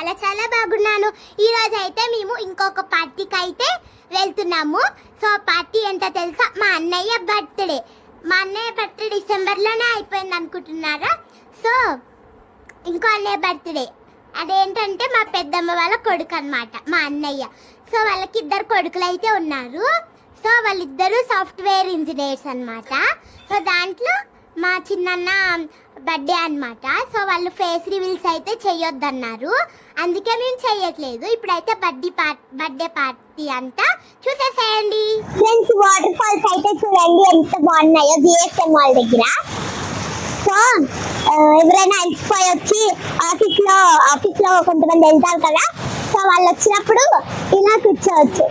చాలా చాలా బాగున్నాను. ఈరోజు అయితే మేము ఇంకొక పార్టీకి అయితే వెళ్తున్నాము. సో పార్టీ ఏంటో తెలుసా? మా అన్నయ్య బర్త్డే. మా అన్నయ్య బర్త్డే డిసెంబర్లోనే అయిపోయింది అనుకుంటున్నారా? సో ఇంకో అన్నయ్య బర్త్డే, అదేంటంటే మా పెద్దమ్మ వాళ్ళ కొడుకు అనమాట, మా అన్నయ్య. సో వాళ్ళకి ఇద్దరు కొడుకులు అయితే ఉన్నారు. సో వాళ్ళిద్దరూ సాఫ్ట్వేర్ ఇంజనీర్స్ అనమాట. సో దాంట్లో మా చిన్నన్న బర్త్డే అనమాట. సో వాళ్ళు ఫేస్ రివీల్స్ అయితే చెయ్యొద్దన్నారు, అందుకే మేము చెయ్యట్లేదు. ఇప్పుడైతే బర్త్డే పార్టీ అంతా చూసేసేయండి. ఫ్రెండ్స్, వాటర్ ఫాల్స్ అయితే చూడండి ఎంత బాగున్నాయో జిఎస్ఎం వాళ్ళ దగ్గర. సో ఎవరైనా అలసిపోయి వచ్చి ఆఫీస్ లో కొంతమంది వెళ్తారు కదా, సో వాళ్ళు వచ్చినప్పుడు ఇలా కూర్చోవచ్చు.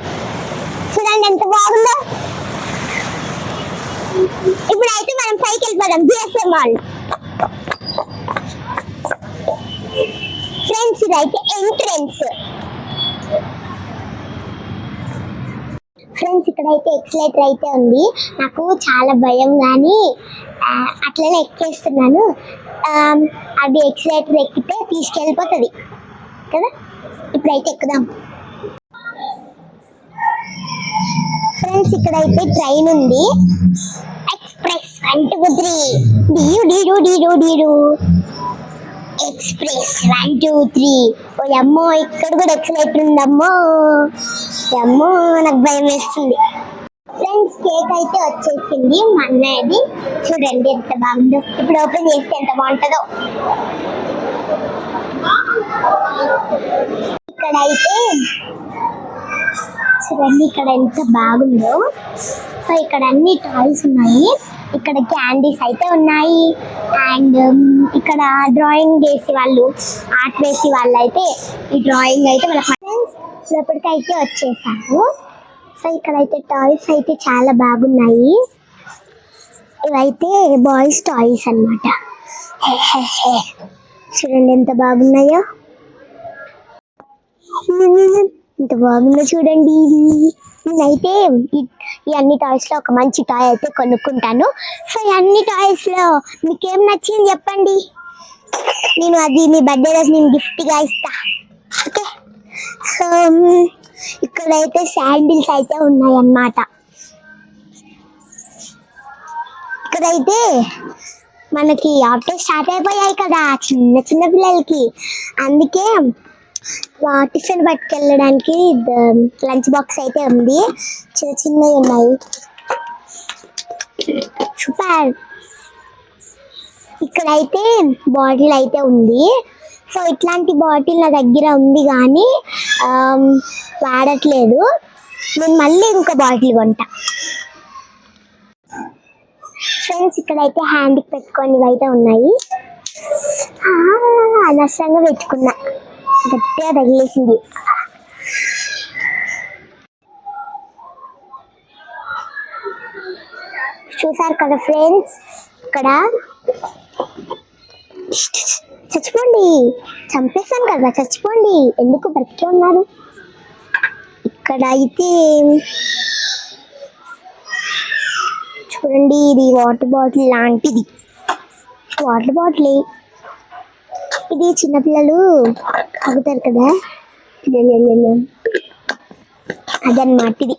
చూడండి ఎంత బాగుందో. ఇప్పుడైతే మనం పైకి వెళ్ళిపోదాం జిఎస్ఎం వాళ్ళు. ఫ్రెండ్స్, ఇదైతే ఎంట్రెన్స్. ఫ్రెండ్స్, ఇక్కడైతే ఎక్సలేటర్ అయితే ఉంది. నాకు చాలా భయం, కానీ అట్లనే ఎక్కేస్తున్నాను. అది ఎక్సలేటర్ ఎక్కితే తీసుకెళ్ళిపోతుంది కదా. ఇప్పుడైతే ఎక్కుదాం. ఫ్రెండ్స్, ఇక్కడైతే ట్రైన్ ఉంది, ఎక్స్ప్రెస్ 1 2 3 ఎక్స్ప్రెస్ 1 2 3. ఓ అమ్మో, ఇక్కడ కూడా ఎక్సలేటర్ ఉందమ్మో. అమ్మో, నాకు భయం వేస్తుంది. ఫ్రెండ్స్, కేక్ అయితే వచ్చేసింది మా అన్నయ్యది. చూడండి ఎంత బాగుందో. ఇప్పుడు ఓపెన్ చేస్తే ఎంత బాగుంటుందో. ఇక్కడైతే చూడండి, ఇక్కడ ఎంత బాగుందో. సో ఇక్కడ అన్ని టాయ్స్ ఉన్నాయి. ఇక్కడ క్యాండీస్ అయితే ఉన్నాయి. అండ్ ఇక్కడ డ్రాయింగ్ వేసి వాళ్ళు, ఆర్ట్ వేసి వాళ్ళు అయితే ఈ డ్రాయింగ్ అయితే మన ఫ్రెండ్స్ లోపలికైతే వచ్చేసాము. సో ఇక్కడైతే టాయ్స్ అయితే చాలా బాగున్నాయి. ఇవైతే బాయ్స్ టాయ్స్ అన్నమాట. చూడండి ఎంత బాగున్నాయో. ఎంత బాగుందో చూడండి. నేనైతే ఈ అన్ని టాయ్స్ లో ఒక మంచి టాయ్ అయితే కొనుక్కుంటాను. సో ఈ అన్ని టాయ్స్ లో మీకేం నచ్చింది చెప్పండి, నేను అది మీ బర్త్డే రోజు నేను గిఫ్ట్ గా ఇస్తా. ఓకే. సో ఇక్కడైతే శాండిల్స్ అయితే ఉన్నాయి అన్నమాట. ఇక్కడైతే మనకి ఆఫ్టర్ స్టార్ట్ అయిపోయాయి కదా చిన్న చిన్న పిల్లలకి, అందుకే టిఫిన్ పట్టుకెళ్ళడానికి లంచ్ బాక్స్ అయితే ఉంది. చిన్న చిన్నవి ఉన్నాయి. సూపర్. ఇక్కడైతే బాటిల్ అయితే ఉంది. సో ఇట్లాంటి బాటిల్ నా దగ్గర ఉంది, కానీ వాడట్లేదు. నేను మళ్ళీ ఇంకో బాటిల్ కొంటా. ఫ్రెండ్స్, ఇక్కడైతే హ్యాండ్కి పెట్టుకొని అయితే ఉన్నాయి. అనవసరంగా పెట్టుకున్నా, గట్టిగా తగిలేసింది. చూసారు కదా ఫ్రెండ్స్, ఇక్కడ చచ్చిపోండి, చంపేస్తాను కదా, చచ్చిపోండి, ఎందుకు బ్రతికే ఉన్నారు. ఇక్కడ అయితే చూడండి, ఇది వాటర్ బాటిల్ లాంటిది. వాటర్ బాటిల్ ఇది చిన్నపిల్లలు తాగుతారు కదా, అదన్నమాట ఇది.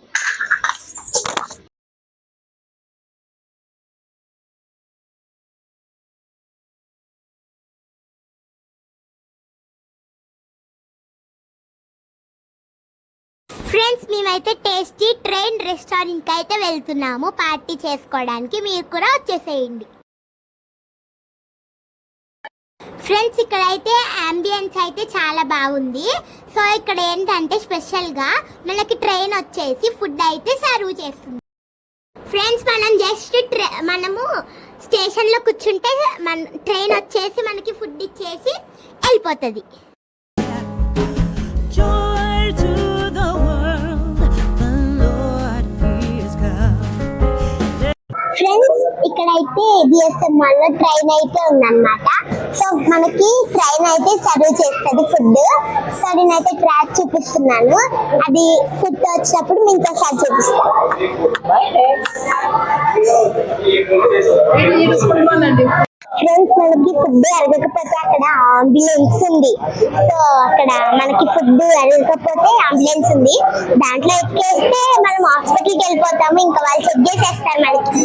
ఫ్రెండ్స్, మేమైతే టేస్టీ ట్రైన్ రెస్టారెంట్కి అయితే వెళ్తున్నాము పార్టీ చేసుకోవడానికి. మీరు కూడా వచ్చేసేయండి. ఫ్రెండ్స్, ఇక్కడైతే అంబియన్స్ అయితే చాలా బాగుంది. సో ఇక్కడ ఏంటంటే స్పెషల్గా మనకి ట్రైన్ వచ్చేసి ఫుడ్ అయితే సర్వ్ చేస్తుంది. ఫ్రెండ్స్, మనము స్టేషన్లో కూర్చుంటే ట్రైన్ వచ్చేసి మనకి ఫుడ్ ఇచ్చేసి వెళ్ళిపోతుంది. ఫ్రెండ్స్, ఇక్కడైతే జిఎస్ఎం వాళ్ళ ట్రైన్ అయితే ఉందన్నమాట. సో మనకి ట్రైన్ అయితే సర్వ్ చేస్తుంది ఫుడ్. సో నేనైతే ట్రాక్ చూపిస్తున్నాను, అది ఫుడ్ వచ్చినప్పుడు మీకు ఒకసారి చూపిస్తాను. ఫ్రెండ్స్ మనకి ఫుడ్ అరగకపోతే అక్కడ అంబులెన్స్ ఉంది. సో అక్కడ మనకి ఫుడ్ అరగకపోతే అంబులెన్స్ ఉంది, దాంట్లో ఎక్కేస్తే మనం హాస్పిటల్కి వెళ్ళిపోతాము, ఇంకా వాళ్ళు చెక్ చేసేస్తారు మనకి.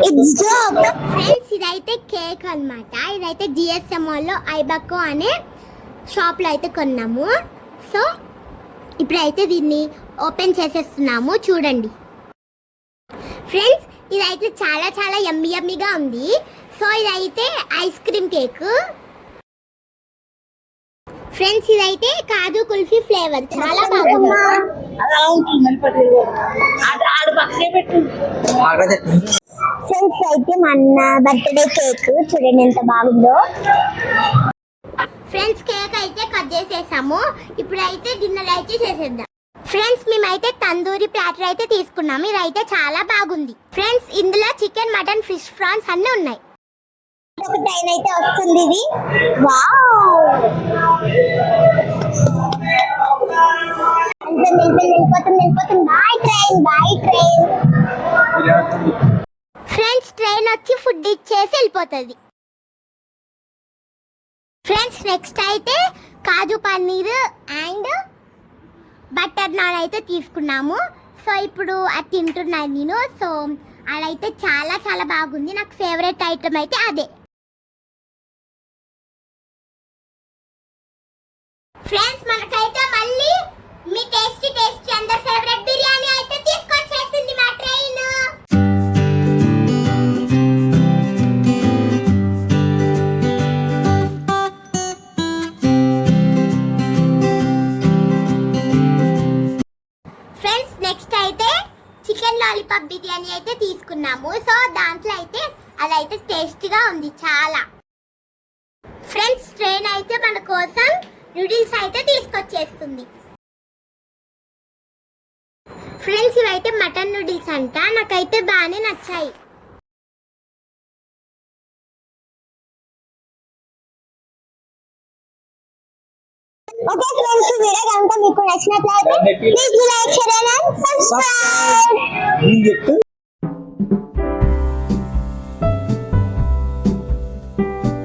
It's joke. ఫ్రెండ్స్ ఇదైతే కేక్ అన్నమాట. ఇదైతే జిఎస్ఎం మాల్లో ఐబాకో అనే షాప్లో అయితే కొన్నాము. సో ఇప్పుడైతే దీన్ని ఓపెన్ చేసేస్తున్నాము, చూడండి ఫ్రెండ్స్. ఇదైతే చాలా చాలా యమ్మీగా ఉంది. సో ఇదైతే ఐస్ క్రీమ్ కేక్ ఫ్రెండ్స్. ఇదైతే కాజు కుల్ఫీ ఫ్లేవర్, చాలా బాగుంది. ఫ్రెండ్స్ అయితే మా అన్న బర్త్డే కేక్ చూడండి ఎంత బాగుందో. ఫ్రెండ్స్ కేక్ అయితే కట్ చేసేసాము, ఇప్పుడైతే డిన్నర్ అయితే చేసేద్దాం. ఫ్రెండ్స్ మేమైతే తందూరి ప్లాటర్ అయితే తీసుకున్నాము. ఇదైతే చాలా బాగుంది ఫ్రెండ్స్. ఇందులో చికెన్, మటన్, ఫిష్, ప్రాన్స్ అన్నీ ఉన్నాయి. ఒక ట్రైన్ అయితే వస్తుంది, ఇది వావ్. వెళ్ళిపోతుంది. Bye train. ఫ్రెండ్స్ ట్రైన్ వచ్చి ఫుడ్ ఇచ్చేసి వెళ్ళిపోతుంది. ఫ్రెండ్స్ నెక్స్ట్ అయితే కాజు పన్నీర్ అండ్ బటర్ నాన్ అయితే తీసుకున్నాము. సో ఇప్పుడు అది తింటున్నాను నేను. సో అదైతే చాలా చాలా బాగుంది, నాకు ఫేవరెట్ ఐటమ్ అయితే అదే. ఫ్రెండ్స్ మనకైతే మళ్ళీ మీ టేస్టీ అందరి ఫేవరెట్ బిర్యానీ అయితే తీసుకొచ్చేసింది మా ట్రైన్. ఫ్రెండ్స్ నెక్స్ట్ అయితే చికెన్ లాలీపాప్ బిర్యానీ అయితే తీసుకున్నాము. సో దాంట్లో అయితే అదైతే టేస్టీగా ఉంది చాలా. ఫ్రెండ్స్ ట్రైన్ అయితే మన కోసం నూడిల్స్ అయితే తీసుకొచ్చేస్తుంది. ఫ్రెండ్స్ ఇవైతే మటన్ నూడిల్స్ అంట, నాకైతే బాగానే నచ్చాయి. ఓకే ఫ్రెండ్స్, వీడియో కనుక మీకు నచ్చినట్లయితే please like, share and subscribe.